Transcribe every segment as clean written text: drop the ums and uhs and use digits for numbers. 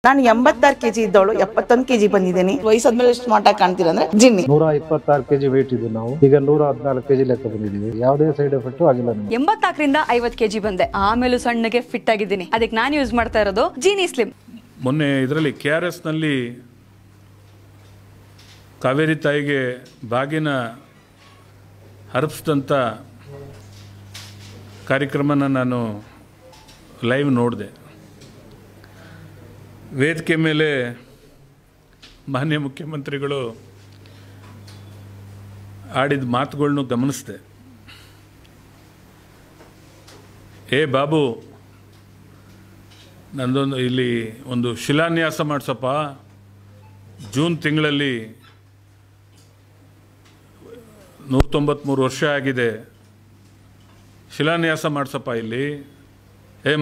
ನಾನು 86 kg ಇದ್ದವಳು 71 kg ಬಂದಿದ್ದೀನಿ. ವಯಸ್ಸಾದ್ಮೇಲೆ smart ಆಗಿ ಕಾಣ್ತೀರಾ ಅಂದ್ರೆ ಜಿನ್ನಿ. 126 kg ವೇಟ್ ಇದ್ದು ನಾವು ಈಗ 114 kg ಲೆಕ್ಕ ಬಂದಿದ್ದೀವಿ. ಯಾವುದೇ ಸೈಡ್ ಎಫೆಕ್ಟ್ ಆಗಿಲ್ಲ. 84ರಿಂದ 50 kg ಬಂದೆ. ಆಮೇಲೆ ಸಣ್ಣಗೆ ಫಿಟ್ ಆಗಿದ್ದೀನಿ. ಅದಕ್ಕೆ ನಾನು ಯೂಸ್ ಮಾಡ್ತಾ ಇರೋದು ಜೀನಿ ಸ್ಲಿಮ್. ಮೊನ್ನೆ ಇದರಲ್ಲಿ KRS ನಲ್ಲಿ ಕಾವೇರಿ ತಾಯಿಗೆ ಬಾಗಿನ ಹರಪಿಸಿದಂಥ ಕಾರ್ಯಕ್ರಮನ ನಾನು ಲೈವ್ ನೋಡಿದೆ. ವೇದಿಕೆ ಮೇಲೆ ಮಾನ್ಯ ಮುಖ್ಯಮಂತ್ರಿಗಳು ಆಡಿದ ಮಾತುಗಳನ್ನು ಗಮನಿಸಿದೆ. ಬಾಬು, ನಂದೊಂದು ಇಲ್ಲಿ ಒಂದು ಶಿಲಾನ್ಯಾಸ ಮಾಡಿಸಪ್ಪ, ಜೂನ್ ತಿಂಗಳಲ್ಲಿ 193 ವರ್ಷ ಆಗಿದೆ, ಶಿಲಾನ್ಯಾಸ ಮಾಡಿಸಪ್ಪ ಇಲ್ಲಿ,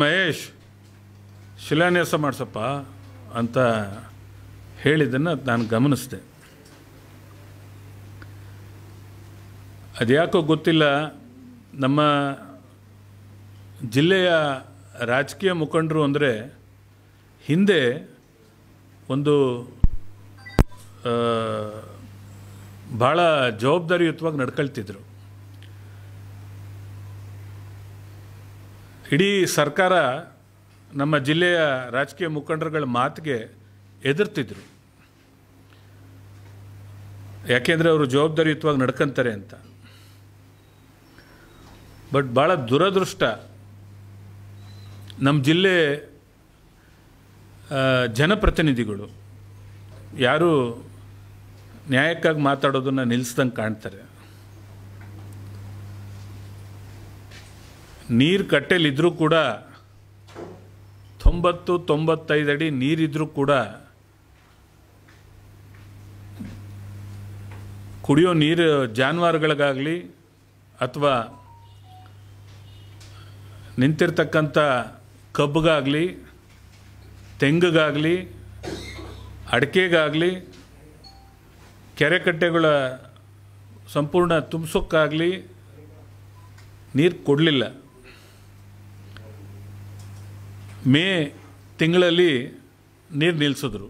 ಮಹೇಶ್ ಶಿಲಾನ್ಯಾಸ ಮಾಡಿಸಪ್ಪ ಅಂತ ಹೇಳಿದ್ದನ್ನು ನಾನು ಗಮನಿಸಿದೆ. ಅದ್ಯಾಕೋ ಗೊತ್ತಿಲ್ಲ, ನಮ್ಮ ಜಿಲ್ಲೆಯ ರಾಜಕೀಯ ಮುಖಂಡರು ಅಂದರೆ ಹಿಂದೆ ಒಂದು ಭಾಳ ಜವಾಬ್ದಾರಿಯುತವಾಗಿ ನಡ್ಕೊಳ್ತಿದ್ರು. ಇಡೀ ಸರ್ಕಾರ ನಮ್ಮ ಜಿಲ್ಲೆಯ ರಾಜಕೀಯ ಮುಖಂಡರುಗಳ ಮಾತಿಗೆ ಎದುರ್ತಿದ್ರು. ಯಾಕೆಂದರೆ ಅವರು ಜವಾಬ್ದಾರಿಯುತವಾಗಿ ನಡ್ಕೊಂತಾರೆ ಅಂತ. ಬಟ್ ಭಾಳ ದುರದೃಷ್ಟ, ನಮ್ಮ ಜಿಲ್ಲೆ ಜನಪ್ರತಿನಿಧಿಗಳು ಯಾರು ನ್ಯಾಯಕ್ಕಾಗಿ ಮಾತಾಡೋದನ್ನು ನಿಲ್ಲಿಸ್ದಂಗೆ ಕಾಣ್ತಾರೆ. ನೀರು ಕಟ್ಟೆಲಿದ್ದರೂ ಕೂಡ 90-95 ಅಡಿ ನೀರಿದ್ರೂ ಕೂಡ ಕುಡಿಯೋ ನೀರು ಜಾನುವಾರುಗಳಿಗಾಗಲಿ ಅಥವಾ ನಿಂತಿರ್ತಕ್ಕಂಥ ಕಬ್ಬಿಗಾಗಲಿ, ತೆಂಗಿಗಾಗಲಿ, ಅಡಿಕೆಗಾಗಲಿ, ಕೆರೆ ಕಟ್ಟೆಗಳ ಸಂಪೂರ್ಣ ತುಂಬಿಸೋಕ್ಕಾಗಲಿ ನೀರು ಕೊಡಲಿಲ್ಲ. ಮೇ ತಿಂಗಳಲ್ಲಿ ನೀರು ನಿಲ್ಲಿಸಿದ್ರು.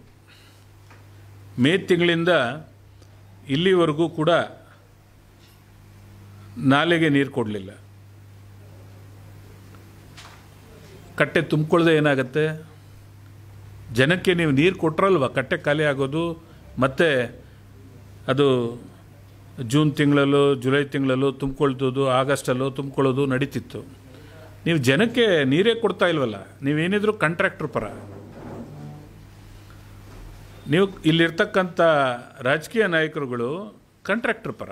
ಮೇ ತಿಂಗಳಿಂದ ಇಲ್ಲಿವರೆಗೂ ಕೂಡ ನಾಲೆಗೆ ನೀರು ಕೊಡಲಿಲ್ಲ. ಕಟ್ಟೆ ತುಂಬಿಕೊಳ್ಳದೆ ಏನಾಗುತ್ತೆ? ಜನಕ್ಕೆ ನೀವು ನೀರು ಕೊಟ್ರಲ್ವ ಕಟ್ಟೆ ಖಾಲಿ ಆಗೋದು. ಮತ್ತು ಅದು ಜೂನ್ ತಿಂಗಳಲ್ಲೋ ಜುಲೈ ತಿಂಗಳಲ್ಲೋ ತುಂಬಿಕೊಳ್ತೋದು, ಆಗಸ್ಟಲ್ಲೋ ತುಂಬಿಕೊಳ್ಳೋದು ನಡೀತಿತ್ತು. ನೀವು ಜನಕ್ಕೆ ನೀರೇ ಕೊಡ್ತಾ ಇಲ್ವಲ್ಲ. ನೀವೇನಿದ್ರು ಕಾಂಟ್ರಾಕ್ಟ್ರ್ ಪರ. ನೀವು ಇಲ್ಲಿರ್ತಕ್ಕಂಥ ರಾಜಕೀಯ ನಾಯಕರುಗಳು ಕಾಂಟ್ರಾಕ್ಟ್ರ್ ಪರ.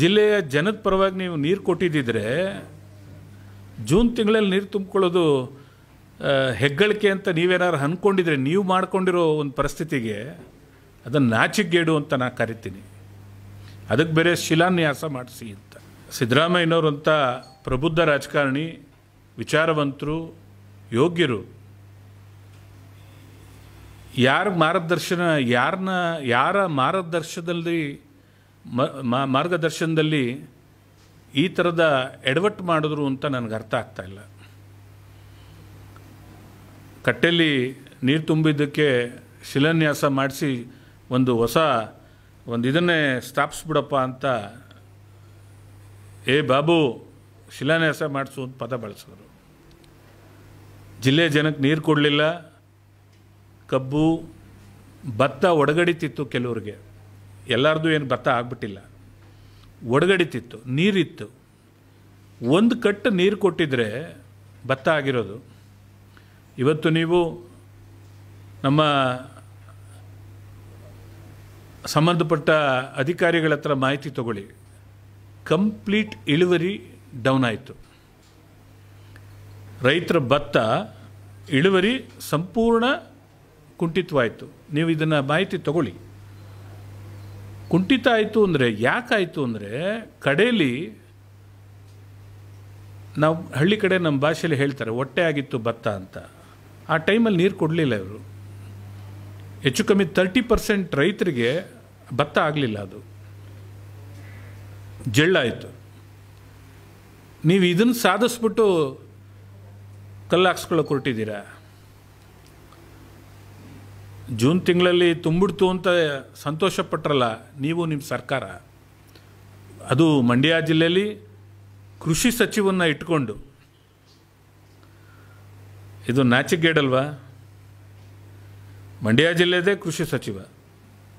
ಜಿಲ್ಲೆಯ ಜನದ ಪರವಾಗಿ ನೀವು ನೀರು ಕೊಟ್ಟಿದ್ದಿದ್ರೆ ಜೂನ್ ತಿಂಗಳಲ್ಲಿ ನೀರು ತುಂಬಿಕೊಳ್ಳೋದು ಹೆಗ್ಗಳಿಕೆ ಅಂತ ನೀವೇನಾದ್ರು ಅಂದ್ಕೊಂಡಿದ್ರೆ, ನೀವು ಮಾಡ್ಕೊಂಡಿರೋ ಒಂದು ಪರಿಸ್ಥಿತಿಗೆ ಅದನ್ನು ನಾಚಿಕೆಗೇಡು ಅಂತ ನಾನು ಕರಿತೀನಿ. ಅದಕ್ಕೆ ಬೇರೆ ಶಿಲಾನ್ಯಾಸ ಮಾಡಿಸಿ ಅಂತ. ಸಿದ್ದರಾಮಯ್ಯನವರಂಥ ಪ್ರಬುದ್ಧ ರಾಜಕಾರಣಿ, ವಿಚಾರವಂತರು, ಯೋಗ್ಯರು, ಯಾರ ಮಾರ್ಗದರ್ಶನದಲ್ಲಿ ಈ ಥರದ ಎಡವಟ್ಟು ಮಾಡಿದ್ರು ಅಂತ ನನಗೆ ಅರ್ಥ ಆಗ್ತಾಯಿಲ್ಲ. ಕಟ್ಟೆಯಲ್ಲಿ ನೀರು ತುಂಬಿದ್ದಕ್ಕೆ ಶಿಲಾನ್ಯಾಸ ಮಾಡಿಸಿ ಒಂದು ಇದನ್ನೇ ಸ್ಥಾಪಿಸ್ಬಿಡಪ್ಪ ಅಂತ ಬಾಬು ಶಿಲಾನ್ಯಾಸ ಮಾಡಿಸು ಅಂತ ಪದ ಬಳಸಿದ್ರು. ಜಿಲ್ಲೆ ಜನಕ್ಕೆ ನೀರು ಕೊಡಲಿಲ್ಲ. ಕಬ್ಬು, ಭತ್ತ ಒಡಗಡಿತಿತ್ತು ಕೆಲವ್ರಿಗೆ. ಎಲ್ಲರದು ಏನು ಭತ್ತ ಆಗ್ಬಿಟ್ಟಿಲ್ಲ, ಒಡಗಡಿತಿತ್ತು, ನೀರಿತ್ತು. ಒಂದು ಕಟ್ಟು ನೀರು ಕೊಟ್ಟಿದ್ರೆ ಭತ್ತ ಆಗಿರೋದು. ಇವತ್ತು ನೀವು ನಮ್ಮ ಸಂಬಂಧಪಟ್ಟ ಅಧಿಕಾರಿಗಳ ಹತ್ರ ಮಾಹಿತಿ ತಗೊಳ್ಳಿ. ಕಂಪ್ಲೀಟ್ ಇಳುವರಿ ಡೌನ್ ಆಯಿತು. ರೈತರ ಭತ್ತ ಇಳುವರಿ ಸಂಪೂರ್ಣ ಕುಂಠಿತವಾಯಿತು. ನೀವು ಇದನ್ನು ಮಾಹಿತಿ ತಗೊಳ್ಳಿ. ಕುಂಠಿತ ಆಯಿತು ಅಂದರೆ ಯಾಕಾಯಿತು ಅಂದರೆ, ಕಡೆಯಲ್ಲಿ ನಾವು ಹಳ್ಳಿ ಕಡೆ ನಮ್ಮ ಭಾಷೆಯಲ್ಲಿ ಹೇಳ್ತಾರೆ ಹೊಟ್ಟೆ ಆಗಿತ್ತು ಭತ್ತ ಅಂತ. ಆ ಟೈಮಲ್ಲಿ ನೀರು ಕೊಡಲಿಲ್ಲ ಇವರು. ಹೆಚ್ಚು ಕಮ್ಮಿ 30% ರೈತರಿಗೆ ಭತ್ತ ಆಗಲಿಲ್ಲ, ಅದು ಜಳ್ಳಾಯಿತು. ನೀವು ಇದನ್ನು ಸಾಧಿಸ್ಬಿಟ್ಟು ಕಲ್ಲು ಹಾಕ್ಸ್ಕೊಳ್ಳೋಕೆ ಹೊರಟಿದ್ದೀರಾ. ಜೂನ್ ತಿಂಗಳಲ್ಲಿ ತುಂಬಿಡ್ತು ಅಂತ ಸಂತೋಷಪಟ್ರಲ್ಲ ನೀವು ನಿಮ್ಮ ಸರ್ಕಾರ. ಅದು ಮಂಡ್ಯ ಜಿಲ್ಲೆಯಲ್ಲಿ ಕೃಷಿ ಸಚಿವನ್ನ ಇಟ್ಕೊಂಡು. ಇದು ನಾಚಿಕೆಗೇಡಲ್ವಾ? ಮಂಡ್ಯ ಜಿಲ್ಲೆದೇ ಕೃಷಿ ಸಚಿವ.